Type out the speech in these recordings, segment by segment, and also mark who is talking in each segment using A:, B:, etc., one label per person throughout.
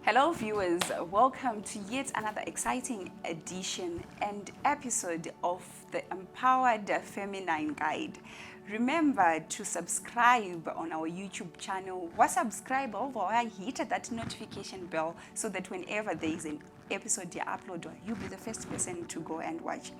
A: Hello viewers, welcome to yet another exciting edition and episode of the Empowered Feminine Guide. Remember to subscribe on our YouTube channel. Subscribe over, hit that notification bell so that whenever there is an episode you upload, you'll be the first person to go and watch.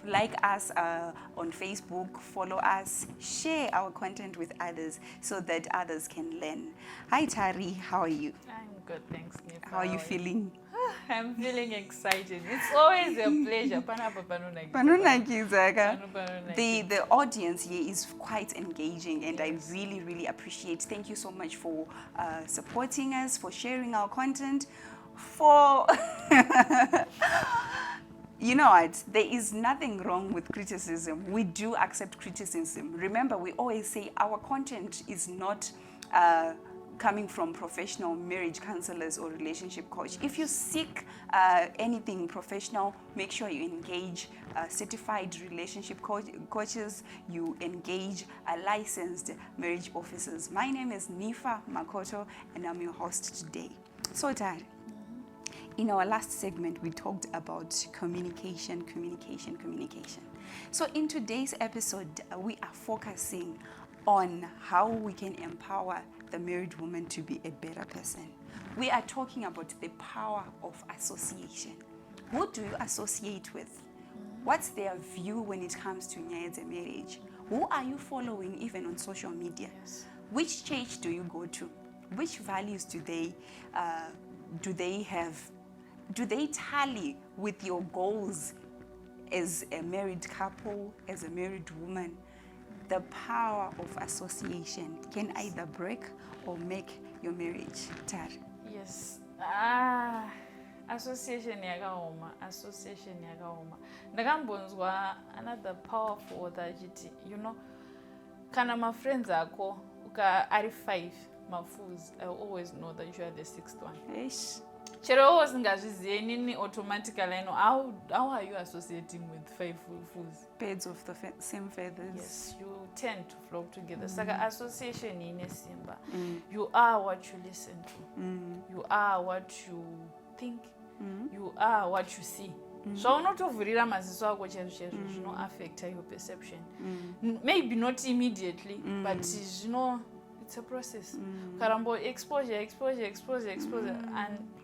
A: Like us on Facebook, follow us, share our content with others so that others can learn. Hi Tari, how are you?
B: I'm good, thanks, Nifa.
A: How are you feeling?
B: I'm feeling excited. It's always a pleasure.
A: The audience here is quite engaging and I really appreciate. Thank you so much for supporting us, for sharing our content, for... You know what? There is nothing wrong with criticism. We do accept criticism. Remember, we always say our content is not coming from professional marriage counselors or relationship coach. If you seek anything professional, make sure you engage certified relationship coaches, you engage licensed marriage officers. My name is Nifa Makoto and I'm your host today. So Dad, in our last segment, we talked about communication. So in today's episode, we are focusing on how we can empower the married woman to be a better person. We are talking about the power of association. Who do you associate with? What's their view when it comes to marriage? Who are you following even on social media?
B: Yes.
A: Which church do you go to? Which values do they have? Do they tally with your goals as a married couple, as a married woman? The power of association can either break or make your marriage. Tar.
B: Yes. Association yakaoma. Ndakambonzwa another powerful author achiti, kana my friends ako ari 5 mafools, I always know that you are the 6th one.
A: Yes.
B: Chero usingazvizive nini automatically, how are you associating with 5 fools?
A: Birds of the same feathers.
B: Yes, you tend to flock together. Saka association ine simba. You are what you listen to. You are what you think. You are what you see. So unotovhurira maziso ako chezvo zvino affect your perception. Maybe not immediately, but it's a process. Karambo exposure and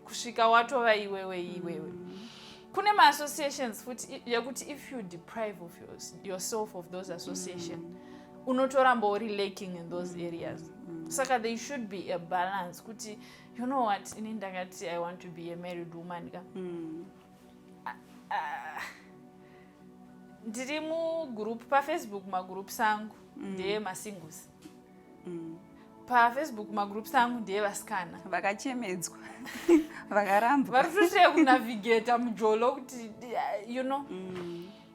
B: kusvika watova iwewe. Kune ma-associations futi yakuti if you deprive of yourself of those associations, unotoramba uri lacking in those areas. Saka there should be a balance kuti, you know what, ini ndakati I want to be a married woman. Ndiri mugroup paFacebook, magroups angu ndeye masingles. PaFacebook magroups angu ndeye vasikana
A: Vakachemedzwa. Vakarambwa.
B: Varikutoshaya kunavigata mujolo kuti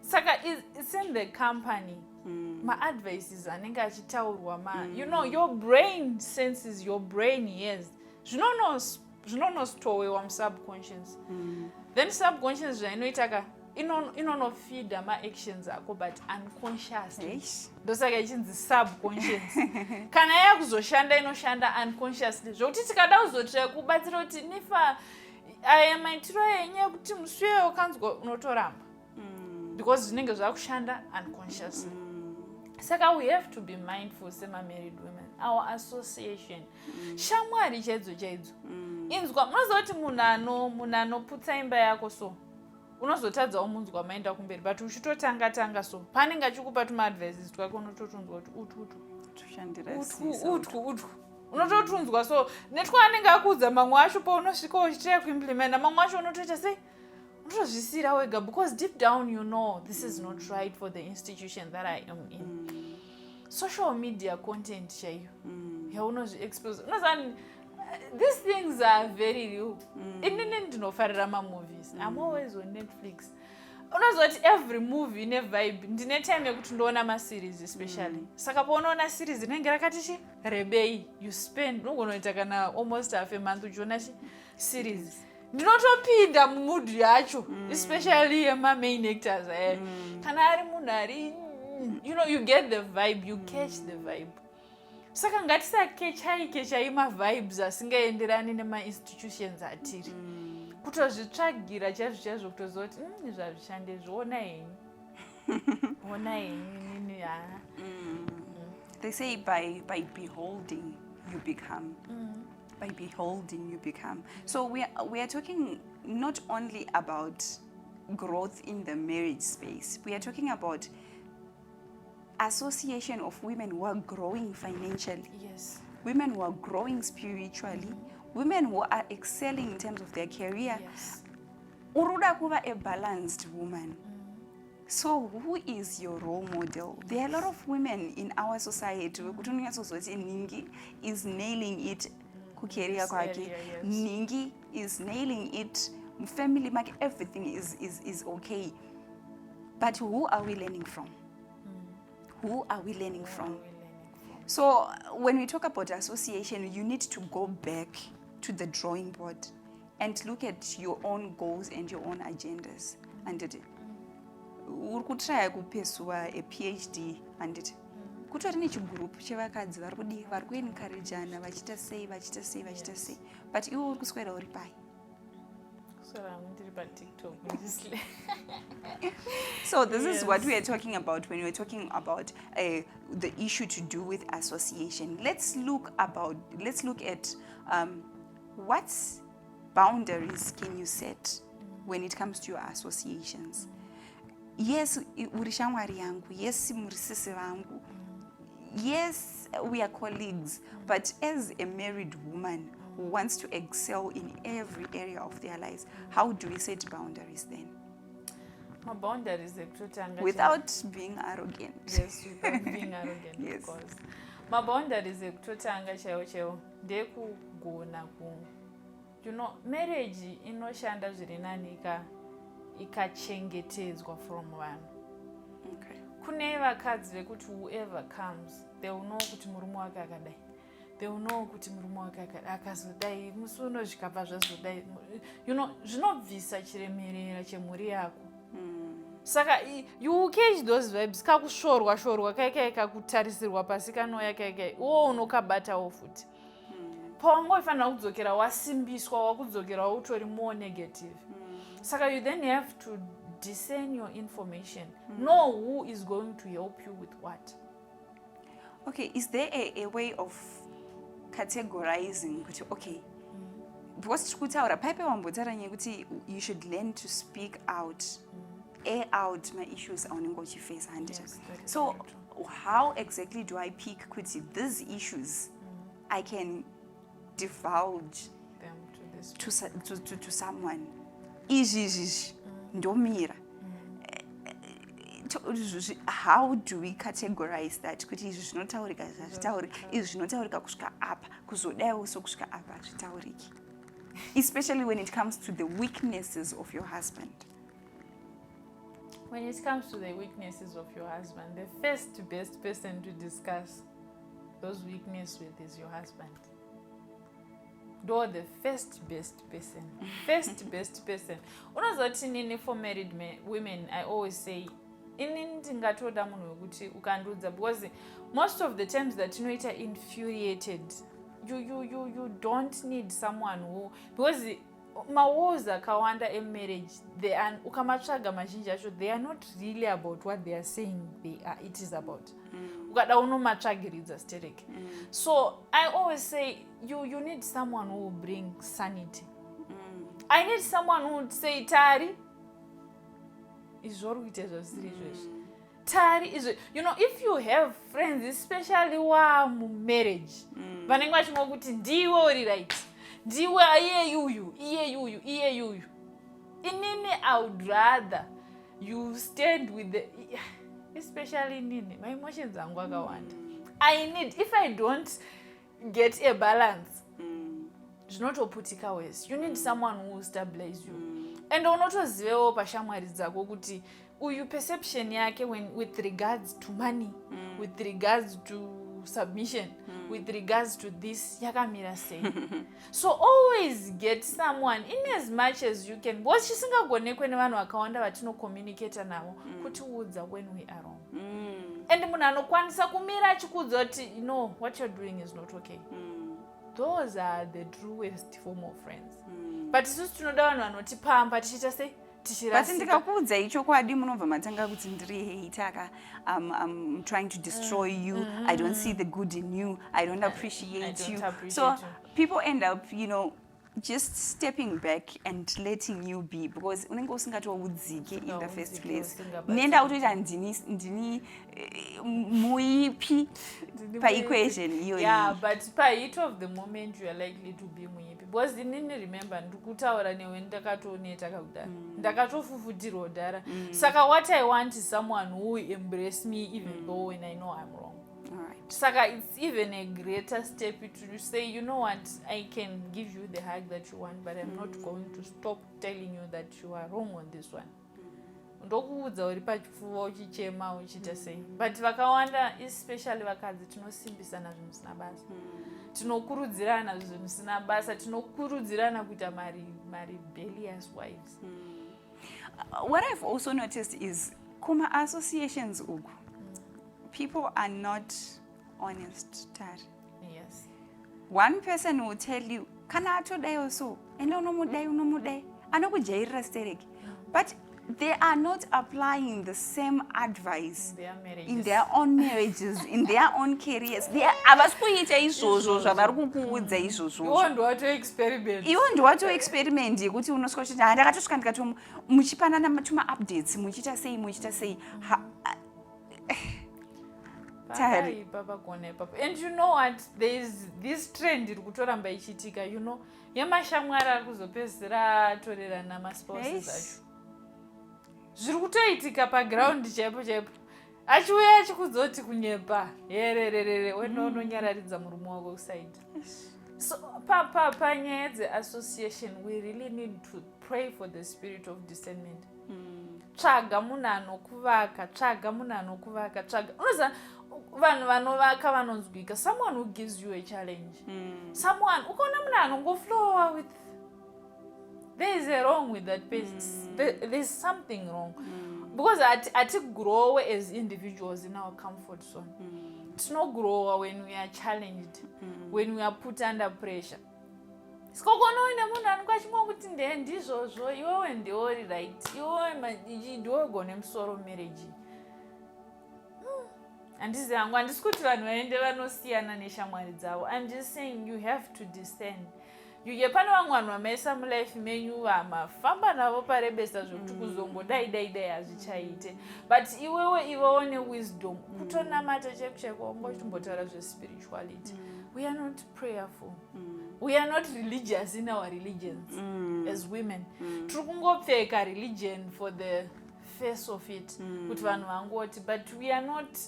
B: Saka it's in the company. My advice is anenge achitaurwa your brain senses, your brain hears. Zvinonostowewa musubconscious. Then subconscious zvainoitaka inonofeeda ma-actions ako but unconsciously. Ndosaka ichinzi subconscious. Kana yakuzoshanda inoshanda unconsciously. Zvokuti tikada kuzotira kubatsira kuti Nifa aya maitiro enye kuti muswe ukanzwa unotoramba. Because zvinenge zvakushanda unconsciously. Saka we have to be mindful sema-married women. Our association. Shamwari chaidzo. Inzwa, munozoti munhu anoputsa imba yako so. Unozotadza umunzwa maenda kumberi, but uchitotanga so. Panenge achikupa tuma-advices twako unototunzwa kuti utwu. Unototunzwa so. Netwa anenge akuudza mamwe acho paunosvika uchitira kuimplementa, mamwe acho unotoita sei? Unotozvisira wega because deep down you know this is not right for the institution that I am in. Social media content chaiyo. Yaunozvi-expose. These things are very real. Inini ndinofarira ma-movies. I'm always on Netflix. Unozoti every movie ine vibe. Ndine time yekuti ndoona ma-series especially. Saka paunoona series inenge rakati rebei. You spend, unogonoita kana almost half a month uchiona series. Ndinotopinda mumudu yacho, especially yema-main actors. Kana ari munhu ari, you get the vibe, you catch the vibe. saka ngatisakechaikechai mavibes asingaenderani nemainstitutions atiri kutozvitsvagira chaizvo kutoziva kuti zvazvishande zvoona henyu ona henyu nini
A: They say by beholding you become. By beholding you become. So we are talking not only about growth in the marriage space. We are talking about association of women who are growing financially.
B: Yes.
A: Women who are growing spiritually. Women who are excelling in terms of their career.
B: Yes.
A: Uruda kuva a balanced woman. So who is your role model? There are a lot of women in our society Ningi is nailing it kukeria kwake. Ningi is nailing it family mark, everything is okay. But who are we learning from? Who are we learning from? So when we talk about association, you need to go back to the drawing board and look at your own goals and your own agendas. And urikutraya kupesua a PhD and kutori nechigroup chevakadzi vari kuencouragana vachita sei but iwe uri kuswera uri pai. So this is what we are talking about when we are talking about the issue to do with association. Let's look at what boundaries can you set when it comes to your associations. Yes, uri shamwari yangu. Yes, muri sisi vangu. Yes, we are colleagues. But as a married woman who wants to excel in every area of their lives, how do we set boundaries then?
B: My boundaries
A: without being arrogant.
B: Yes, without being arrogant.
A: Yes.
B: Of course. My boundaries ekutotanga chaiwo ndekugona marriage inoshanda zviri nani ikachengetedzwa from vanhu.
A: Okay.
B: Kune vakadzi vekuti whoever comes they will know kuti murume wake akadai, they will know kuti murume wake akazodai musi unosvika pazvazodai, zvinobvisa chiremerera chemhuri yako. Saka you catch those vibes kakushorwa kaikai kakutarisirwa pasi kanouya kaikai unokabatawo futi. Pawangofanira kudzokera wasimbiswa wakudzokera utori more negative. Saka you then have to discern your information. Know who is going to help you with what.
A: Okay, is there a way of categorizing? Okay, because you should learn to speak out, air out my issues on what you face. So how exactly do I pick these issues? I can divulge
B: them
A: to someone. Ndomira. How do we categorize that? Especially when it comes to the weaknesses of your husband.
B: When it comes to the weaknesses of your husband, the first best person to discuss those weaknesses with is your husband. Though the first best person. Unozoti nini for married women, I always say, ndingatoda munhu wekuti ukandudza, because most of the times that are infuriated, you don't need someone who, because mawars akawanda in marriage, they are ukamatsvaga mazhinji acho, they are not really about what they are saying it is about. Ukada unomatsvagiridza stereke. So I always say you need someone who will bring sanity. I need someone who would say Tari is Tari is, if you have friends, especially wa marriage, vanenge vachimwa kuti ndiwe uri right, ndiwe iye yuyu. Inini, I would rather you stand with the, especially nini, my emotions angu akawanda. I need, if I don't get a balance, zvinotoputika wese. You need someone who will stabilize you. And unotozivewo pashamwari dzako kuti uyu perception yake with regards to money, with regards to submission, with regards to this, yakamira sei. So always get someone in as much as you can. Because chisingagonekwe nevanhu vakawanda vatino communicate navo, kutiudza when we are wrong. and munhu anokwanisa kumira achikudza kuti no, what you're doing is not okay. Those are the truest form of friends. But isusu tinoda vanhu vanotipamba tichiita sei
A: but ndikakuudzai chokwadi munobva matanga kuti ndiri hataka, I'm trying to destroy you, I don't see the good in you, I don't appreciate you. So people end up, you know, just stepping back and letting you be, because unenge usingatoudzike in the first place. Nenda kutoita ndini muipi paequation iyoyi.
B: Yeah, but heat of the moment you are likely to be muipi, because inini remember ndikutaura newe ndakatoneta kakudara, ndakatofufutirwa kudara. Saka what I want is someone who will embrace me even though when I know I'm wrong. Saka, it's even a greater step to say, you know what, I can give you the hug that you want, but I'm not going to stop telling you that you are wrong on this one. Ndokuudza uri pachipfuva uchichema uchiita sei. But vakawanda, especially vakadzi, tinosimbisana zvinhu zvisina basa. Tinokurudzirana zvinhu zvisina basa, tinokurudzirana kuita rebellious wives.
A: What I've also noticed is kuma associations uku. People are not honest, Tar.
B: Yes.
A: One person will tell you, kana atodai so, and unomudai, anokujairira stereki. But they are not applying the same advice in their own marriages, in their own careers. They are avasikuita izvozvo zvavari kukuudza izvozvo.
B: Iwo ndowato-experiment.
A: Iwo ndowato-experiment yekuti unosvika uchiti ndakatosvika ndikati muchipanana tuma-updates muchiita sei.
B: And you know what, there is this trend iri kutoramba ichiitika, you know, yamashamwari ari kuzopedzisira atorerana maspouses acho. Zviri kutoitika paground chaipo achiuya achikudzoti kunyepa hererere wenononyararidza murume wako kusaidi. So panyaya dzeassociation we really need to pray for the spirit of discernment. Tsvaga munhu anokuvaka, unoziva vanhu vanovaka vanonzwika, someone who gives you a challenge. Someone ukaona munhu anongoflowa with, there is a wrong with that person. There's something wrong. Because grow as individuals in our comfort zone. It's not grow when we are challenged, when we are put under pressure. Sikokona uine munhu anokachimwa kuti ndizvozvo iwewe ndiori right, iwewe ndiwegone musoro marriage. Handisi hangu, handisi kuti vanhu vaende vanosiyana neshamwari dzavo. I'm just saying you have to discern. Pane vamwe vanhu vamaisa mulife menyu vamafamba navo parebesa zvokuti kuzongodai hazvichaite. But iwewo newisdom kutonamata cheko ngochitombotaura zvespirituality. We are not prayerful. We are not religious in our religions as women. Tiri kungopfeka religion for the face of it, kuti vanhu vangoti, but we are not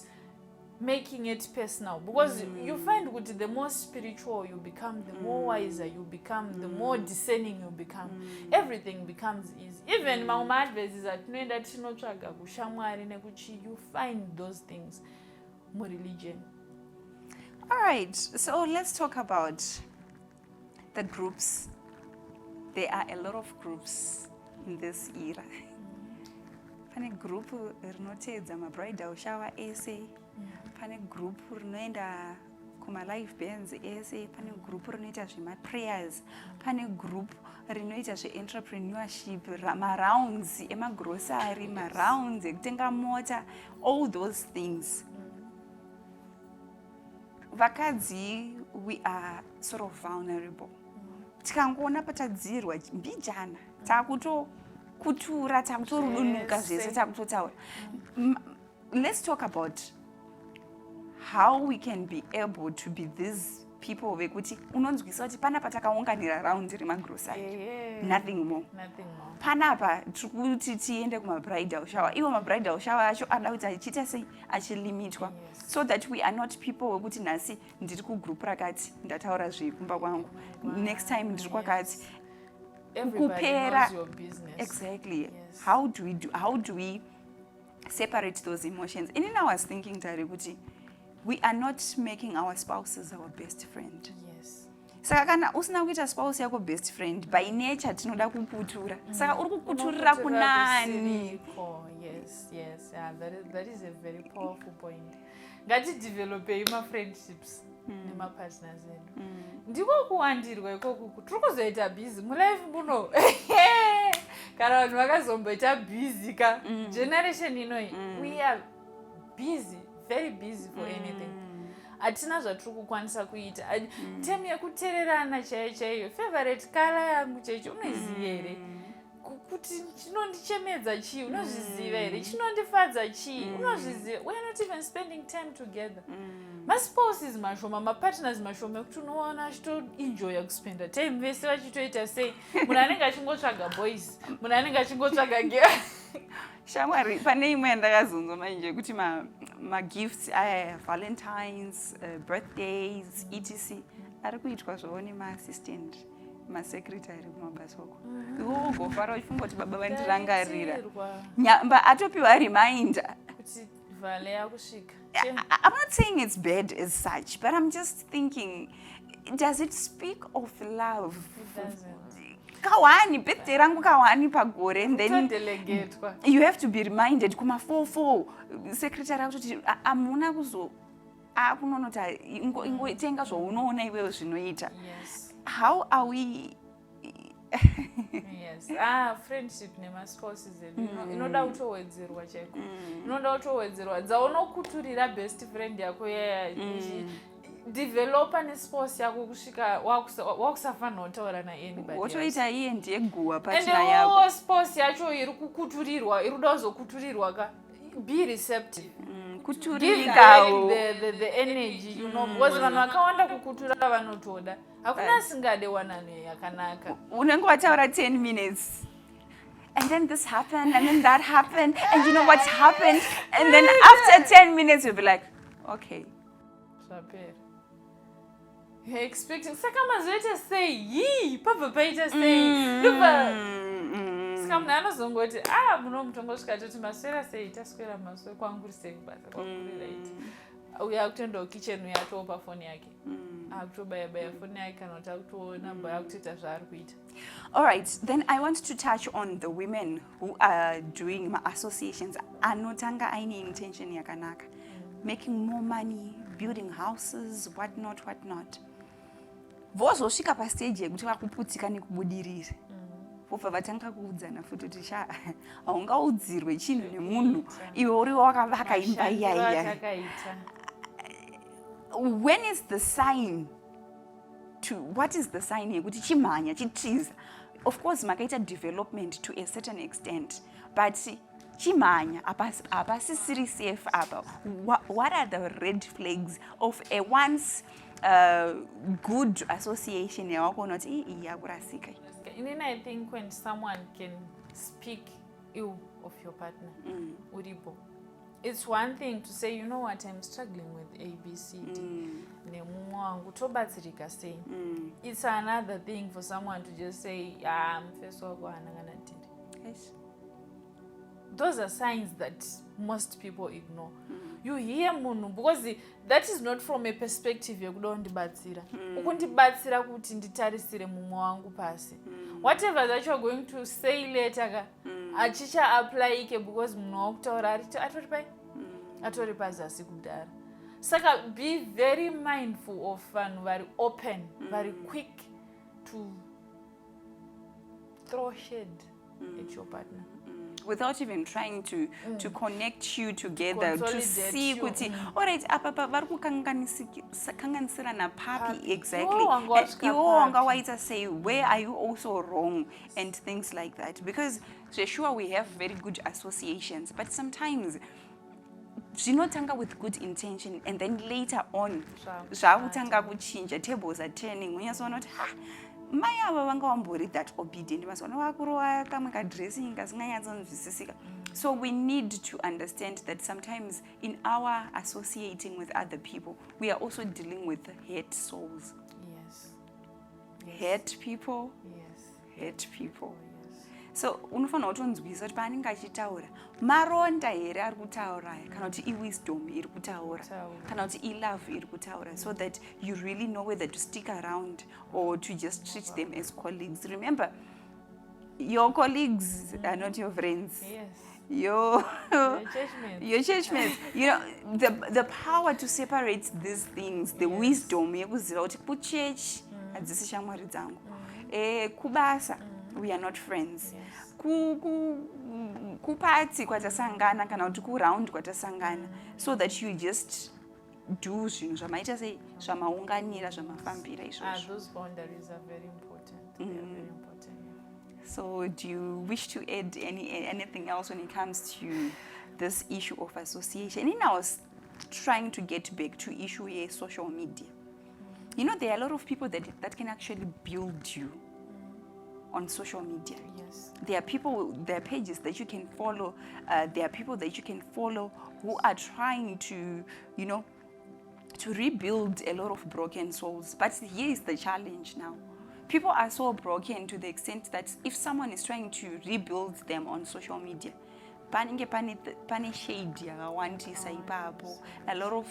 B: making it personal, because you find that the more spiritual you become, the more wiser you become, the more discerning you become. Everything becomes easy. Even my advice is that you find those things more religion.
A: All right, so let's talk about the groups. There are a lot of groups in this era. Pane group rinotedza mabridal shower essay. Pane group rinoenda kuma live bands ese, pane group rinoita zvema-prayers, pane group rinoita zve-entrepreneurship, ma-rounds emagrocery, ma-rounds ekutenga mota, all those things. Vakadzi, we are sort of vulnerable. Tikangoona patadzirwa mbijana, takutokutura, takutorudunuka zvese, takutotaura. Let's talk about how we can be able to be these people vekuti unonzwisa kuti panapa takaunganira round remagrocery, nothing more. Panapa tikuti tiende kuma-bridal shower, iwo ma-bridal shower acho ada kuti achiita sei achilimitwa, so that we are not people wekuti nhasi ndiri kugroup rakati ndataura zvekumba kwangu, next time ndiri kwakati kupera. Exactly. How do we separate those emotions? And then I was thinking, Tari, we are not making our spouses our best friend.
B: Yes.
A: saka kana usina kuita spouse yako best friend by nature tinoda kukutura saka uri kukuturira kunani.
B: Yes, yeah, that is a very powerful point. Ngatidevelopei mafriendships nemapartners edu. Ndiko kuwandirwa ikoku tiri kuzoita busy mulife muno. Kana vanhu vakazomboita busy ka generation inoi we are busy, very busy for anything. Hatina zvatiri kukwanisa kuita. Temu yekuteererana chaiyo favorite color yangu chaicho unoziva here kuti chinondichemedza chii unozviziva here chinondifadza chii unozviziva. We are not even spending time together. Maspouses mashoma, mapartners mashoma ekuti unoona achitoenjoya kuspenda time vese vachitoita sei. Munhu anenge achingotsvaga boys, munhu anenge achingotsvaga girl.
A: Shamwari, pane imwe yandakazonzwa manje kuti magifts aya valentines, birthdays, etc. ari kuitwa zvavo nemaassistant, masecretary kumabasa uko. Iwo ugofara uchifunga kuti baba vandirangarira. Nyamba atopiwa reminder.
B: Kuti vale yakusvika.
A: I'm not saying it's bad as such, but I'm just thinking, does it speak of love?
B: It doesn't.
A: Kawani, birthday rangu kawani pagore, and then you have to be reminded, kuma 4-4, secretary akuti amuna kuzo akunonota ingoitenga zvaunoona iwewe zvinoita.
B: Yes.
A: How are we?
B: Yes. Friendship nemaspouses edu inoda kutowedzerwa chaiko. Inoda kutowedzerwa. Dzaunokuturira best friend yako yaya developer nespouse yako kusvika wakusafanira kutaura naanybody.
A: Wotoita iye ndiye guwa patina yako.
B: And spouse yacho iri kukuturirwa, iri kuda kuzokuturirwa ka. Be receptive.
A: Kuturika
B: the energy, you know, because vanhu vakawanda kukutura vanotoda. Hakuna singade wanane yakanaka.
A: Unenge wataura 10 minutes. And then this happened, and then that happened, and you know what's happened, and then after 10 minutes you'll be like, okay.
B: Sapere. You're expecting saka mazoita say papa paita say saka munhu anozongoti muno mutongosvika toti maswera sei taswera maswera kwanguri sei kubasa kwanguri right uya kutoenda kukichen uyatopa foni yake akutobaya foni yake kana kuti akutoona namba yakutoita zvaari kuita.
A: All right, then I want to touch on the women who are doing associations anotanga aine intention yakanaka, making more money, building houses, whatnot. Vozosvika pastage yekuti vakuputika nekubudirira. Vobva vatanga kuudzana futi kuti haungaudzirwe chinhu nemunhu iwe uri wakavaka imba iyaiya. When is the sign to, what is the sign yekuti chimhanya chitiza? Of course makaita development to a certain extent, but chimhanya apasisiri safe apa. What are the red flags of a once good association yawakonoti yakurasika?
B: I think when someone can speak ill of your partner, uripo. It's one thing to say, you know what, I'm struggling with A, B, C, D. It's another thing for someone to just say, I'm first of all, yes. Those are signs that most people ignore. You hear munhu because that is not from a perspective yekuda kundibatsira. Ukundibatsira kuti nditarisire mumwe wangu pasi. Whatever that you are going to say later ka achicha apply ike because munhu wakutaura atori pazasi kudara. Saka be very mindful of vanhu vari open, very quick to throw shade at your partner.
A: Without even trying to connect you together, to see kuti alright apa vari kukanganisirana papi exactly. Iwo wanga waita say where are you also wrong and things like that, because sure we have very good associations, but sometimes zvinotanga with good intention and then later on zvakutanga kuchinja, tables are turning. Unyazoona kuti mai ava vanga vambori that obedient, mazoona vakurova kamwe kadressing kasinganyatsonzwisisika. So we need to understand that sometimes in our associating with other people, we are also dealing with hurt souls.
B: Yes.
A: Hurt people.
B: Yes.
A: Hurt people.
B: Yes.
A: So unofanira kutonzwisa kuti paanenge achitaura maronda here ari kutaura kana kuti iwisdom iri kutaura kana kuti ilove iri kutaura, so that you really know whether to stick around or to just treat them as colleagues. Remember, your colleagues are not your friends.
B: Yes.
A: Your
B: Judgment.
A: You know, the power to separate these things, the wisdom yekuziva kuti kuchechi hadzisi shamwari dzangu, kubasa we are not friends, kupati kwatasangana kana kuti kuround kwatasangana, so that you just do zvinhu zvamaita sei zvamaunganira zvamafambira izvozvo.
B: Those boundaries are very important. They are very important.
A: So do you wish to add anything else when it comes to this issue of association? And I was trying to get back to issue here, social media. You know, there are a lot of people that can actually build you on social media.
B: Yes.
A: There are pages that you can follow. There are people that you can follow who are trying to, you know, to rebuild a lot of broken souls. But here is the challenge now. People are so broken to the extent that if someone is trying to rebuild them on social media, pane shade yakawandisa ipapo, a lot of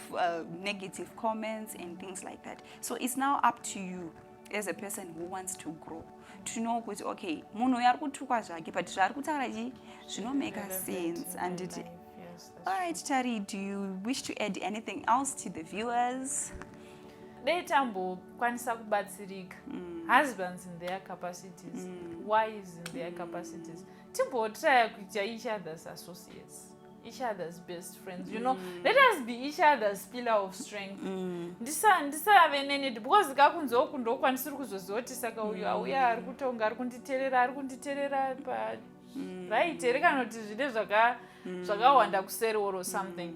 A: negative comments and things like that. So it's now up to you as a person who wants to grow to know kuti okay, munhu ari kutukwa zvake but zvari kutaura chi zvinomake sense. And it, all right, Tari, do you wish to add anything else to the viewers?
B: Dei tambokwanisa kubatsirika. Husbands in their capacities, wives in their capacities. Timbotry kuita each other's associates, each other's best friends. You know, let us be each other's pillar of strength. Ndisave nene because kakunzo kundokwanisira kuzoziva kuti saka uyu auya ari kutonga ari kunditerera pa right here kana kuti zvine zvakawanda kuseri or something.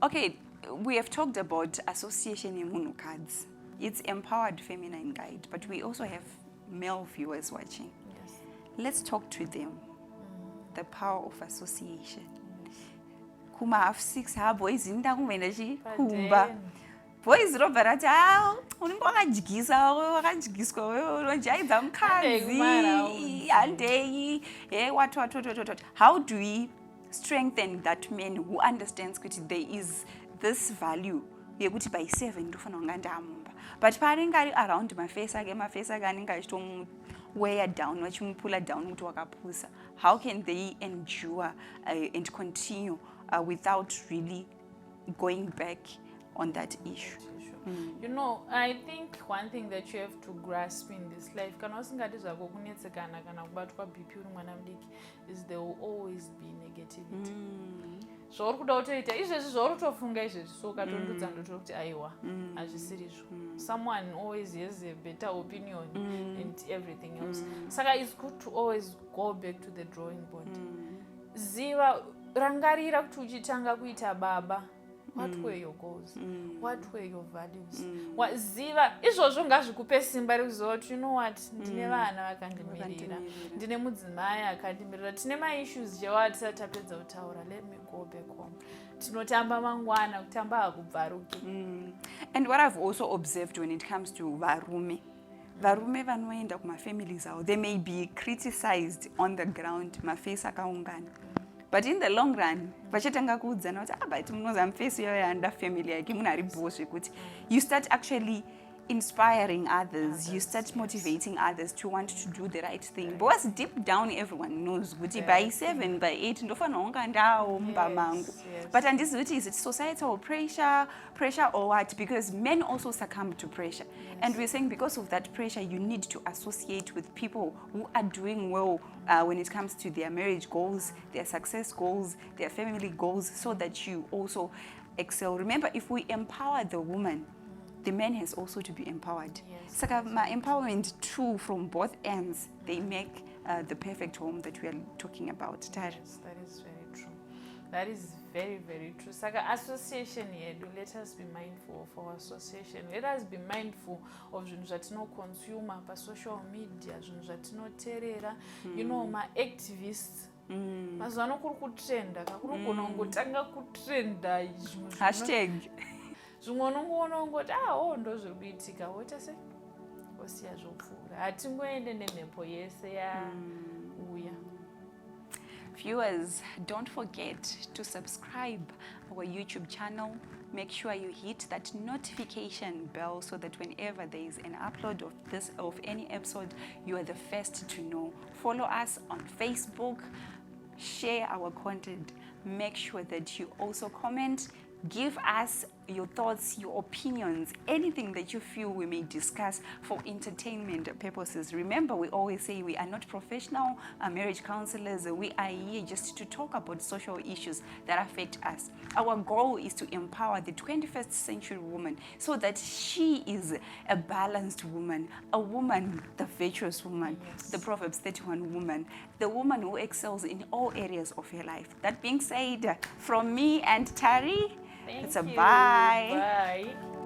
A: Okay, we have talked about association yemunhukadzi. It's Empowered Feminine Guide, but we also have male viewers watching.
B: Yes.
A: Let's talk to them. The power of association. Kuma half six ha boys inda kumenda chi kumba. Boys robva rati unenge wakadyisa wakadyiswa wewe unojaidza mukadzi handei what. How do we strengthen that man who understands kuti there is this value yekuti by 7 ndofanira kunga ndamumba, but paanenge ari around mafesi ake anenge achitomuwear down vachimupula down kuti wakapusa, how can they endure and continue without really going back on that issue?
B: You know, I think one thing that you have to grasp in this life, kana usingati zvako kunetsekana kana kubatwa BP uri mwana mudiki, is there will always be negativity. Zvauri kuda kutoita izvezvi zvauri kutofunga izvezvi, so ukatondudza ndoto kuti aiwa hazvisirizvo. Someone always has a better opinion and everything else. Saka it's good to always go back to the drawing board. Ziva, rangarira kuti uchitanga kuita baba. What were your goals? What were your values? Ziva, izvozvo ngazvikupe simba rekuziva kuti you know what, ndine vana vakandimirira, ndine mudzimai akandimirira, tine ma-issues jewa tisati tapedza kutaura, let me go back home. Tinotamba mangwana, kutamba hakubvaruke.
A: And what I've also observed when it comes to varume vanoenda kumafamilies avo, they may be criticized on the ground, mafesi akaungana. But in the long run, vachatanga kuudzana kuti but munoza mufesi yoyo anda family yake munari bosve kuti you start actually inspiring others, you start motivating others to want to do the right thing. Because deep down everyone knows kuti by 7, by 8 ndofanira kunga ndawo mumba mangu. But handizivi kuti is it societal pressure or what? Because men also succumb to pressure. And we're saying because of that pressure, you need to associate with people who are doing well when it comes to their marriage goals, their success goals, their family goals, so that you also excel. Remember, if we empower the woman, the man has also to be empowered. So my empowerment too from both ends, they make the perfect home that we are talking about.
B: Yes, that is very true. That is very, very true. Saka association here, let us be mindful of our association. Let us be mindful of zvinhu zvatinoconsume pa social media, zvinhu zvatinoteerera. You know, ma-activists. Mazuva ano kuri kutrenda, kakuri kunongotanga kutrenda
A: hashtag.
B: Zvimwe unongoona ungoti ndo zviri kuitika, what I say? tangosiya zvopfuura hatingoende nemhepo yese yauya.
A: Viewers, don't forget to subscribe our YouTube channel. Make sure you hit that notification bell so that whenever there is an upload of any episode, you are the first to know. Follow us on Facebook, share our content. Make sure that you also comment. Give us your thoughts, your opinions, anything that you feel we may discuss for entertainment purposes. Remember, we always say we are not professional marriage counselors. We are here just to talk about social issues that affect us. Our goal is to empower the 21st century woman so that she is a balanced woman, a woman, the virtuous woman,
B: Yes.
A: the Proverbs 31 woman, the woman who excels in all areas of her life. That being said, from me and Tari,
B: Thank
A: it's a
B: you.
A: bye.
B: Bye.